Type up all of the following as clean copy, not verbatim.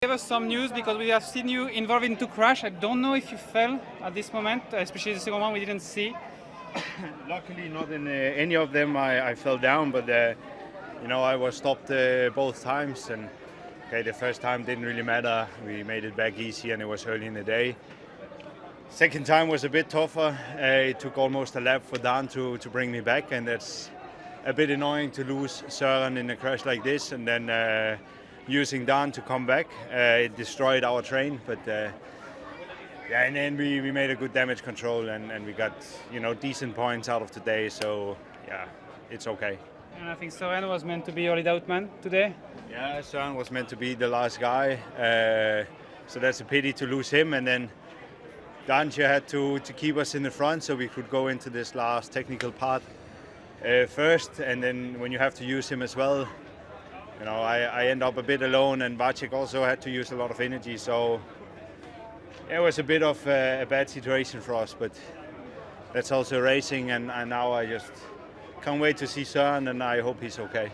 Give us some news because we have seen you involved in two crash. I don't know if you fell at this moment, especially the second one we didn't see. Luckily, not in any of them. I fell down, but I was stopped both times. And the first time didn't really matter. We made it back easy, and it was early in the day. Second time was a bit tougher. It took almost a lap for Dan to bring me back, and that's a bit annoying to lose Søren in a crash like this, and then using Dan to come back. It destroyed our train, but and then we made a good damage control, and we got decent points out of today. So yeah, it's okay. And I think Søren was meant to be your lead-out man today. Yeah, Søren was meant to be the last guy, so that's a pity to lose him. And then Danje had to keep us in the front so we could go into this last technical part first, and then when you have to use him as well, I end up a bit alone, and Vacek also had to use a lot of energy, so it was a bit of a bad situation for us, but that's also racing, and now I just can't wait to see Søren, and I hope he's okay.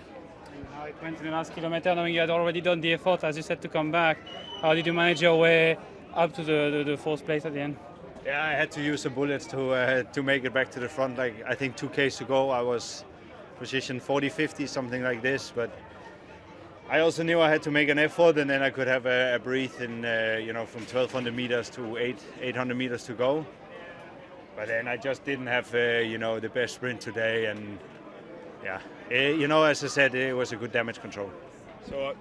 How it went in the last kilometer, knowing you had already done the effort, as you said, to come back. How did you manage your way up to the fourth place at the end? Yeah, I had to use the bullets to make it back to the front. Like, I think 2Ks to go, I was position 40-50, something like this, but I also knew I had to make an effort, and then I could have a breathe in, from 1,200 meters to 800 meters to go. But then I just didn't have, the best sprint today, and yeah, as I said, it was a good damage control. So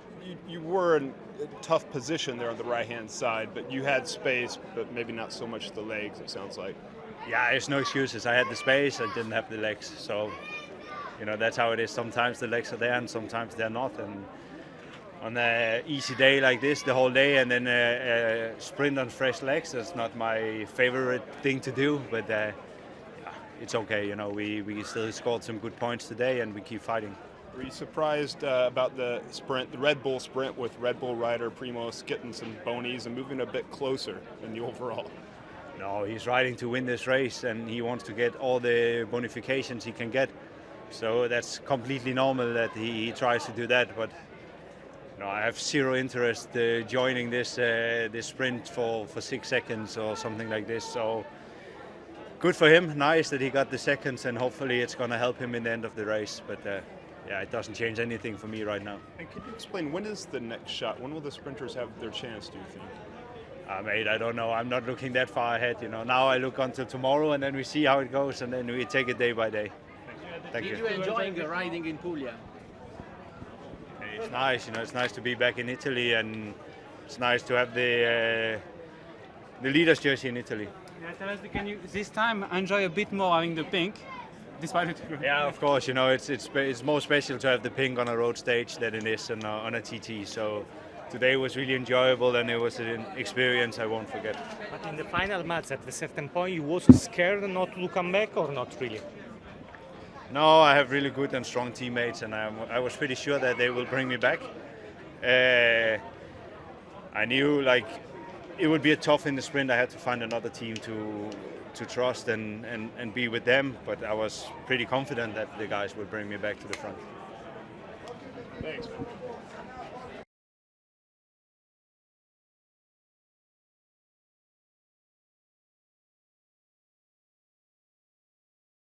you were in a tough position there on the right-hand side, but you had space, but maybe not so much the legs, it sounds like. Yeah, there's no excuses. I had the space, I didn't have the legs, so that's how it is. Sometimes the legs are there, and sometimes they're not. And on an easy day like this, the whole day, and then a sprint on fresh legs, that's not my favorite thing to do, but it's okay. We still scored some good points today, and we keep fighting. Were you surprised about the sprint, the Red Bull sprint, with Red Bull rider Primoz getting some bonies and moving a bit closer in the overall? No, he's riding to win this race, and he wants to get all the bonifications he can get. So that's completely normal that he tries to do that, but I have zero interest joining this sprint for 6 seconds or something like this. So good for him. Nice that he got the seconds, and hopefully it's going to help him in the end of the race. But it doesn't change anything for me right now. And can you explain, when is the next shot? When will the sprinters have their chance, do you think? Mate, I don't know. I'm not looking that far ahead. Now I look until tomorrow, and then we see how it goes, and then we take it day by day. Thank you. Did you enjoy riding in Puglia? It's nice, it's nice to be back in Italy, and it's nice to have the leaders jersey in Italy. Yeah, tell us, can you this time enjoy a bit more having the pink, despite it? Yeah, of course. It's more special to have the pink on a road stage than it is on a TT. So today was really enjoyable, and it was an experience I won't forget. But in the final match, at a certain point, you was scared not to come back, or not really? No, I have really good and strong teammates, and I was pretty sure that they will bring me back. I knew it would be tough in the sprint. I had to find another team to trust and be with them, but I was pretty confident that the guys would bring me back to the front. Thanks, man.